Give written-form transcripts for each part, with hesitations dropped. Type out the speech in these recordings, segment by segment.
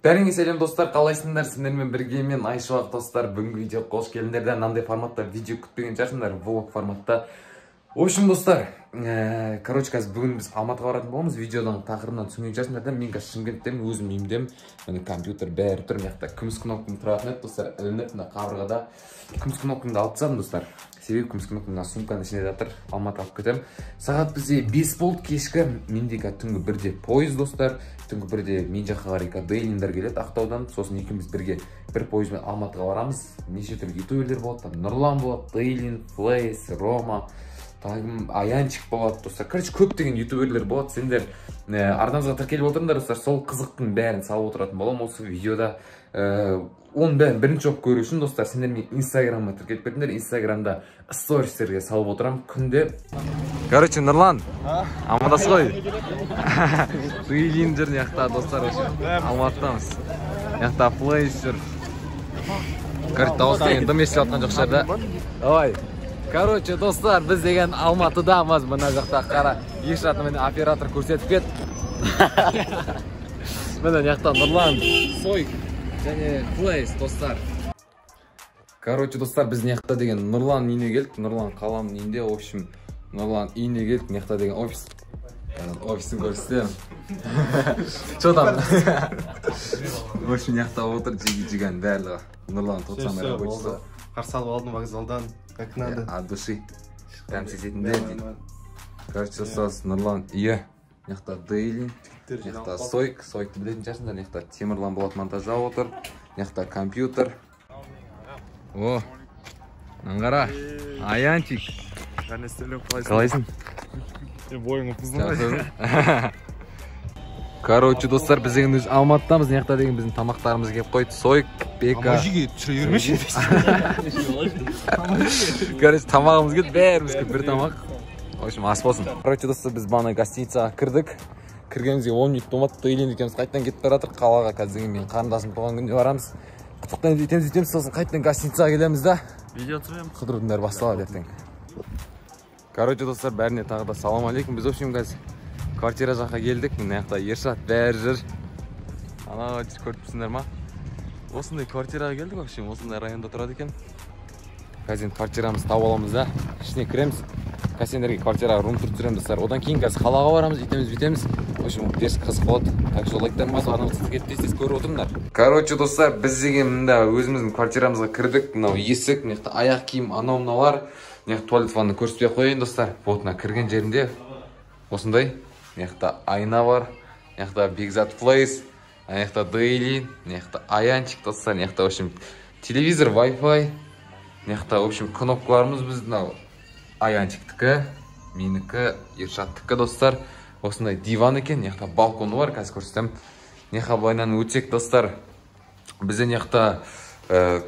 Бәріңе сәлем достар, қалайсыңдар? Сендермен бірге мен Айшуақ достар. Бүгінгі видео қош келдіңдер. Мынандай форматта видео күтпеген шығарсыңдар, влог форматта. В общем, достар, короче, қазір бүгін біз Алматыға баратын боламыз. Видеодан тақырыбынан түсінген шығарсыңдар. Мен қазір Шымкенттемін, өзім үйімдемін. Міне компьютер бәрі тұр. Мына күміс кнопканың тұратын еді, достар. Ілініп, мына қабырғада күміс кнопкаңды алып тастадым, достар. Себебі күміс кнопканың сумканың ішінде жатыр. Алматы алып кетемін. Сағат бізде 5 болды кешкі. Менде түнгі 1-де пойыз, достар. Түнгі 1-де мен жаққа қарай Дейлиндер келеді Ақтаудан. Сосын екеуміз бірге бір пойызбен Алматыға барамыз. Неше түрлі ютуберлер болады. Нұрлан болады, Дейлин, Флейс, Рома, Аянчик болады, достар. Короче, көптеген ютуберлер болады. Сендер арнамызға тіркеліп отырыңдар, достар. Сол қызықтың бәрін салып отыратын боламын осы видеода. Оның бәрін бірінші оқып көру үшін, достар, сендер мен инстаграмға тіркеліп кетіңдер. Инстаграмда стористерге салып отырамын күнде. Короче, Нұрлан, амандасыз ғой? Дейлин жүр яқта, достар, Алматыдамыз. Яқта Флейс жүр. Короче, дауыстан дым естіп жатқан жоқ шығар да. Давай. Короче, достар, біз деген Алматыдамыз. Мына жақта қара ешратымен оператор көрсетіп кет. Міне яқта Нұрлан, Сойк және Флейс, достар. Короче, достар, біз яқта деген Нұрлан үйіне келдік. Нұрлан қаламның үйінде, в общем, Нұрлан үйіне келдік. Яқта деген офис. Офисін көрсетемін. Что там? В общем, яқта отыр, жеген бәрлігі. Нұрлан тұтсам әрі бойшысы. Қарсы алып алдым вокзалдан, как надо. От души. Прям сететінде дейді. Короче, достар, Нұрлан үйі. Яқта Дейлин. Яқта Сойкты білетін шығарсыңдар. Яқта Темірлан Болат монтажа отыр. Яқта компьютер. О, аңғара, Аянчик. Қалайсың? Бойың ұпызын. Короче, достар, біз деген өз Алматыдамыз. Яқта деген біздің тамақтарымыз кеп қойды. Сойк, Бека. Амажиге түсіре бермеші. Короче, тамағымыз кеп, бәріміз кеп, бір тамақ. В общем, ас болсын. Короче, достар, біз бана гостиницаға кірдік. Кіргенімізге 10 минут болмады. Дейлин екеуміз қайтадан кетіп баратыр. Қалаға қазір мен қарындасым туған күнде барамыз. Құттықтан өйтеміз, сосын қайтадан гостиницаға келеміз да. Видео түсіреміз. Қыдырудың бәрі басталады ертең. Короче, достар, бәріне тағы да салам алейкум. Біз, в общем, қазір квартира жаққа келдік. Мына жақта Ершат бәрі жүр. Ана көріп тұрсыңдар ма? Осындай квартираға келдік, в общем, осындай районда тұрады екен. Қазір квартирамызды тауып аламыз да. Ішіне кіреміз. Кассендерге квартираға рум тұрып түсіреміз, достар. Одан кейін қазір қалаға барамыз, бүйтеміз. В общем, дерс қызық болады. Так что лайктарың басып, арнамызды тез көріп отырыңдар. Короче, достар, біз деген мында өзіміздің квартирамызға кірдік. Мынау есік, мына жақта аяқ киім, анау мыналар. Мына жақта туалет ванна көрсетпей қояйын, достар. Вот мына кірген жерінде осындай. Мына жақта айна бар. Мына жақта Бекзат Флейс, мына жақта Дейлин, мына жақта Аянчик, достар. Мына жақта, в общем, телевизор, Wi-Fi. Мына жақта, в общем, кнопкаларымыз біздің Аянчиктікі, менікі, Ершаттікі, достар. Осындай диван екен, яқта балконы бар, қазір көрсетем. Неқа былайнан өтсек, достар, бізде неқта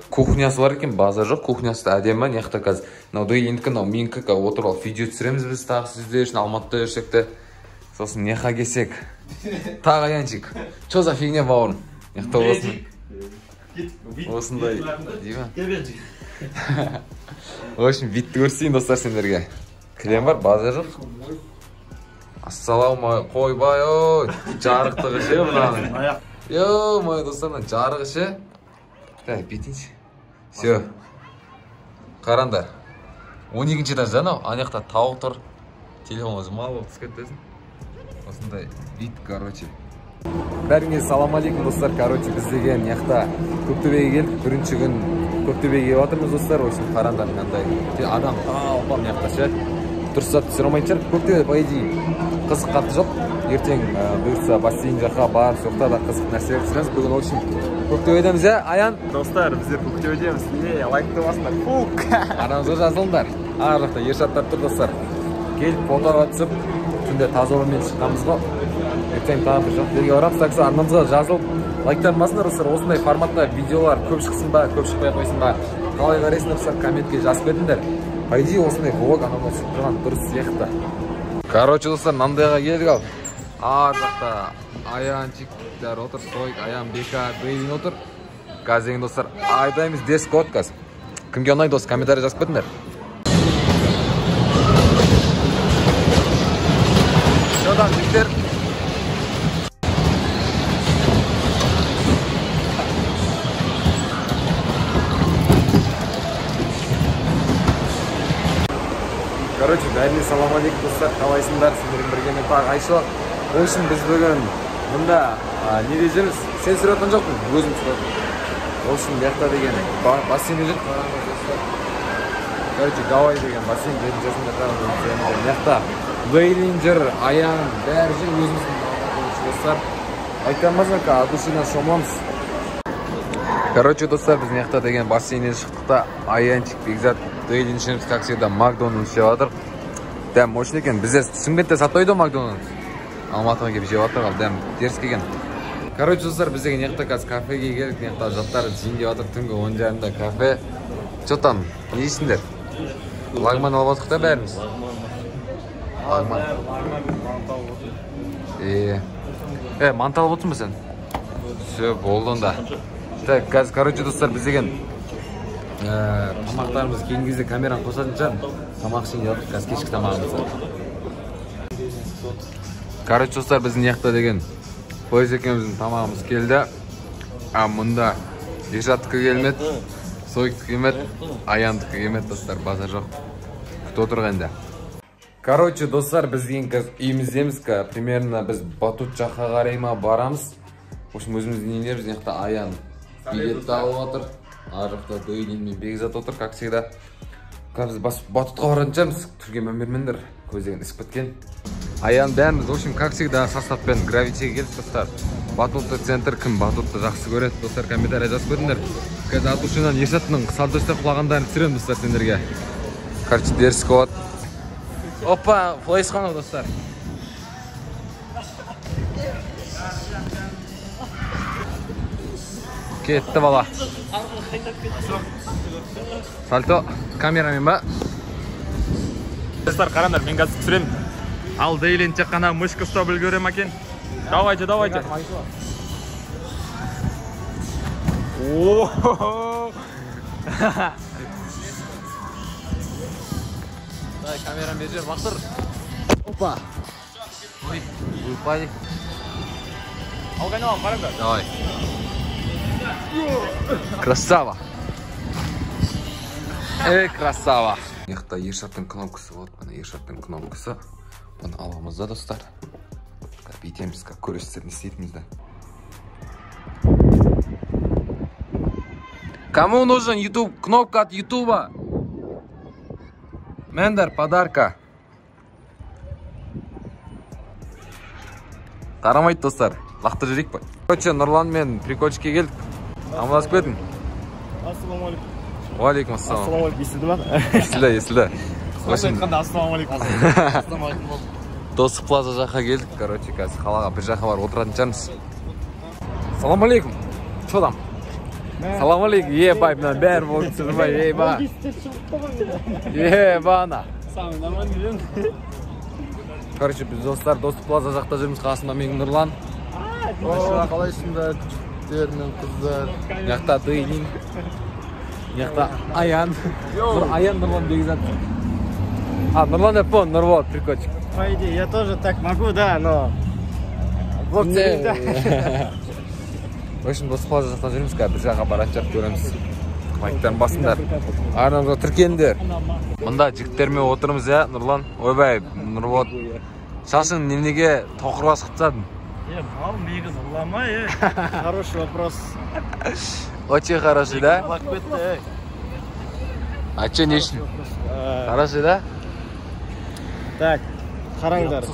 кухнясы бар екен, базар жоқ, кухнясы әдемі. Неқта қазір, Дейлиндікі, менікі отырып алып видео түсіреміз біз тағы сіздер үшін Алматыда жүрсекті. Сосын неқа келсек, тағы Аянчик. Чо за фигня бауырым? Неқта осындай диван. В общем, видті көрсейін, достар, сендерге. Кілем бар, базар жоқ. Ассаламу қойбай, ой, жарықтығы ше мұнаның. Йо, мой достарынан жарығы ше. Так, бетінші. Все. Қарандар. 12-ші этаж анау, анаяқта тау тұр. Телефон өзі мал болып түскеттесін. Осындай вид, короче. Бәріңе салам алейкум, достар. Короче, біз деген яқта Көктөбеге келдік. Бірінші күн Көктөбеге келіп достар. Осының қарандар мынандай. Адам тау яқта ше. Дұрыса түсіре алмайтын шығар. Көктөбе, по идее, қызық қатты жоқ. Ертең бұйырса бассейн жаққа барып, соқта да қызық нәрселер түсіреміз. Бүгін ол үшін Көктөбедеміз, Аян? Достар, біздер Көктөбедеміз. Лайкты басыңдар. Фук! Арамызға жазылыңдар. Ар жақта Ершаттар тұр, достар. Келіп фотоға түсіп, түнде таза орынмен шыққанбыз ғой. Ертең тағы бір жаққа жерге барамыз. Так, арнамызға жазылып, лайктарын басыңдар, достар. Осындай форматта видеолар көп шықсын ба, көп шықпай қойсын ба. Қалай қарайсыңдар, достар, комментке жазып кетіңдер. По идее, осындай влог анамда түсіп тұрған дұрыс сияқты. Короче, достар, мынандайға келдік ал. Ар жақта Аянчиктер отыр, Сойк, Аян, Бека, Дейлин отыр. Қазір деген достар, айдаймыз дерс код қазір. Кімге ұнайды, достар, комментарий жазып кетіңдер. Шодан жігіттер. Короче, бәріне салам алейкум достар, қалайсыңдар? Сендермен бірге мен тағы Айшо. Ол үшін біз бүгін мұнда не десеміз, сен сұратын жоқпын, өзім сұратын. Ол үшін бұяқта деген бассейн жүріп қараңыз достар. Короче, Гавай деген бассейн жерін жасында қараңыз. Бұяқта Бейлинджер, Аян, бәрі жер өзіміздің достар. Айтқанымызға от душина шомыламыз. Короче, достар, біз бұяқта деген бассейннен шықтықта Аянчик, Бекзат, Бейлинджер, как всегда, Макдональдс жеп жатыр. Дәм мощный екен. Бізде Шымкентте сатпайды Макдональдс. Алматыға келіп жеп жатыр, ал дәм теріс келген. Короче, достар, біз деген яқта қазір кафеге келдік. Яқта жаттар жиын деп жатыр, түнгі 10:30-да кафе. Че там, не дейсіңдер? Лагман алып жатық та бәріміз. Лагман. Манты алып отырсың ба сен? Все, болды онда. Так, қазір, короче, достар, біз деген тамақтарымыз кейін кезде камераны қосатын шығар. Тамақ ішейін деп жатыр, қазір кешкі тамағымыз. Короче, достар, біздің яқта деген Пойыз екеуміздің тамағымыз келді. Мұнда Ешаттікі келмеді, Сойктікі келмеді, Аяндікі келмеді, достар, базар жоқ. Күтіп отырғанда. Короче, достар, біз деген қазір үйіміздеміз. Примерно біз Батут жаққа қарай ма барамыз. В общем, өзіміздің нелер, біз яқта Аян билет алып отыр. Ар жақта Бейлин мен Бекзат отыр, как всегда. Біз Батутқа баратын шығармыз. Түрге мәмермендер, көздеген ісіп біткен. Аян бәріміз, в общем, как всегда, составпен гравитиге келіп, достар. Батутты центр кім Батутты жақсы көреді, достар, комментария жазып көрдіңдер. Қазір от душинан Ешаттың сальдосты құлағандарын түсіремін, достар, сендерге. Короче, деріс қуат. Опа, флейс қанау, достар. Кетті бала. Сальто, камерамен ба? Достар, қарандар, мен қазір түсіремін. Ал Дейлин тек қана мышка ұстап үлгерем екен. Давайте. Дай камерам бер жер, бақтыр. Опа. Ой, ұйпай. Ал қайналам, қараңдар. Давай. Красава. Красава. Яқта Ешаттың кнопкасы болады. Мына Ешаттың кнопкасы. Оны аламыз да, достар. Бүйтеміз, как көресіздер, не істейтімізді. Кому нужен YouTube? Кнопка от YouTube. Мендер, подарка. Қарамайды, достар. Лақты жүрек па. Короче, Нұрлан мен прикольчикке келдік. Амаласып кетің. Ассаламалейкум. Уалейкум ассалам. Ассаламалейкум, естілді ма? Естілді. Айтқанда ассаламалейкум. Достық плаза жаққа келдік, короче, қазір қалаға бір жаққа барып отыратын шығармыз. Салам алейкум. Че там? Салам алейкум. Ебай, мынан бәрі болып тұрмай, ейба. Ебана. Самый нормально жүрген. Короче, біз достар, достық плаза жақта жүрміз, қасымда мен Нұрлан. Қалайсыңдар, жігіттер мен қыздар. Яқта Дейлин. Яқта Аян. Аян Нұрлан Бекзат. Нұрлан Эпон, Нұрвод, прикольчик. По идее, я тоже так могу, да, но... Вот да. В общем, достық плаза жақта жүрміз, бір жаққа баратын жарып көреміз. Лайктарын басыңдар. Арнамызға тіркендер. Мұнда жігіттермен отырмыз, я, Нұрлан. Ойбай, Нұрвод. Шашың немнеге тоқырлас қыпсадың? Мал, негіз ұламай, Хороший вопрос. Очень хороший, да? Лақпетті, А че не үшін? Хороший, да? Так, қараңдар.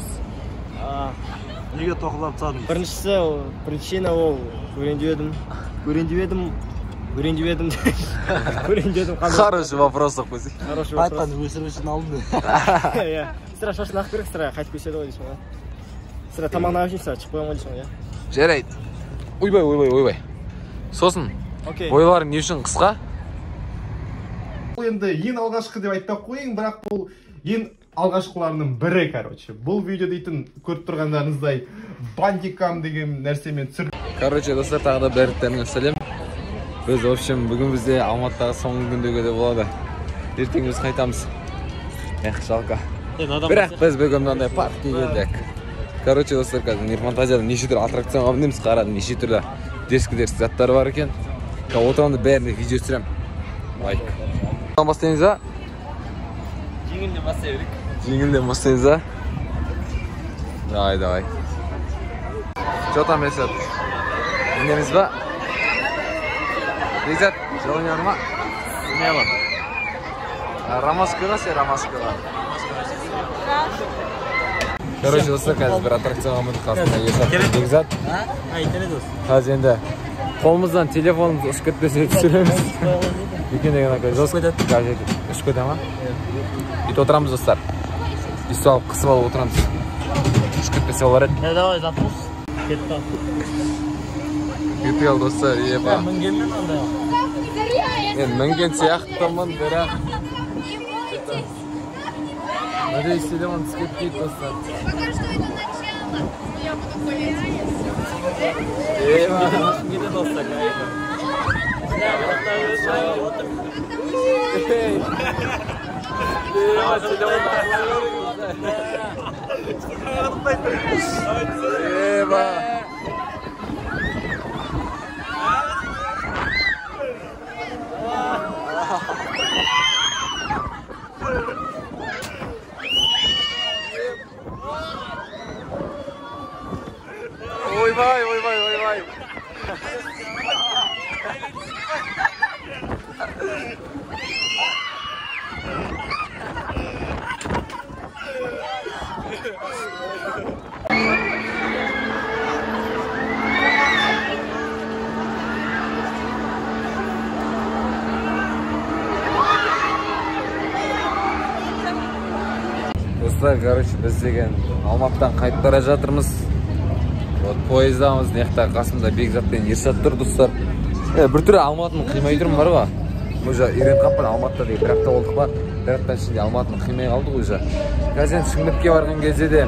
Неге тоқылап тадым? Біріншісі, причина ол көрендебедім. Хороший вопрос, қойсы. Хороший вопрос. Айтқан өсіріп үшін алдым. Сірә шашын ақ керек, сірә қайтып көседі ғой дейсің. Сірә тамағын ағып сірә шықпай ма дейсің. Жарайды. Ойбай. Сосын, бойларың не үшін қысқа? Бұл енді ең алғашқы деп айтпақ қойың, бірақ бұл ең алғашқыларының бірі, короче. Бұл видео дейтін көріп тұрғандарыңыздай бандикам деген нәрсемен түсір. Короче, достар, тағы да бәріктеріңіз сәлем. Біз, в общем, бүгін бізде Алматыдағы соңғы күндегі де болады. Ертең біз қайтамыз. Жалқа. Бірақ біз бүгін мынандай паркке келдік. Короче, достар, қазір Нирфантазияда неше түрлі аттракционға мінеміз, қарадым, неше түрлі дерскі заттар бар екен. Отырғанда бәріне видео түсірем. Лайк. Бастаймыз ба? Жеңілден бастай берейік. Жеңілден бастаймыз, а? Давай. Что там, Есет? Инеміз ба? Бекзат, желание бар ма? Смело. Ромашкаға сен, ромашкаға. Короче, достар, қазір бір аттракционға мініп қасында Есет, Бекзат. Айтылы дос. Қазір енді қолымыздан телефонымызды ұшып кетпесе түсіреміз. Екен деген ақай, жос кетеді. Ұшып кетеді ма? Үйт отырамыз, достар. Үсті алып, қысып алып отырамыз. Ұшып кетпесе олар еді. Давай, запуск. Кетті. Кетті ал, достар, ебі. Мінгенмен анда. Мен мінген сияқтымын, бірақ. Надеюсь, телефон түсіп кетпейді, достар. Gide dostlar galiba. Oy vay. Dostlar, короче, biz деген Алматыдан қайтып бара жатырмыз. Вот поездамыз, нехта қасымда Бекзат пен Ершат тұр, достар. Бір түрі Алматыны қимай тұрмын бар ба? Уже үйреніп қаппын Алматыда деген бір апта болдық па. Бір аптаның ішінде Алматыны қимай қалдық уже. Қазір енді Шымкентке барған кезде де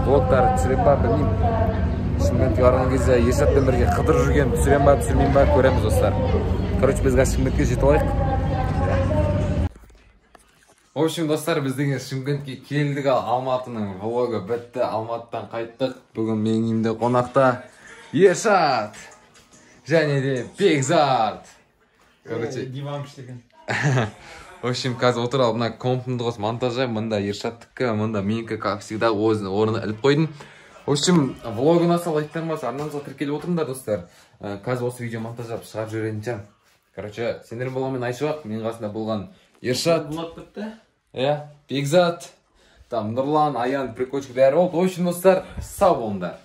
блогтар түсіріп ба, білмеймін. Шымкентке барған кезде Ершатпен бірге қыдырып жүрген, түсірем ба, түсірмеймін ба, көреміз, достар. Короче, біз қазір Шымкентке жетіп алайық. В общем, достар, біз деген Шымкентке келдік, Алматының влогы бітті, Алматыдан қайттық. Бүгін менің үйімде қонақта Ершат және де Бекзат. Короче, Диван піштеген. В общем, қазір отыр ал, мына компымды қос монтажай, мында Ершаттікі, мында менікі, как всегда, орнына іліп қойдым. В общем, влогына сал айттармас, арнамызға тіркеліп отырмдар, достар. Қазір осы видео монтажап шығарып жіберейін. Короче, сендердің болғанмен Айшуақ, менің қасында болған Ершат. Блок бітті. Бекзат, там Нұрлан, Аян, прикольчик бәрі болды. В общем, достар, сау болыңдар.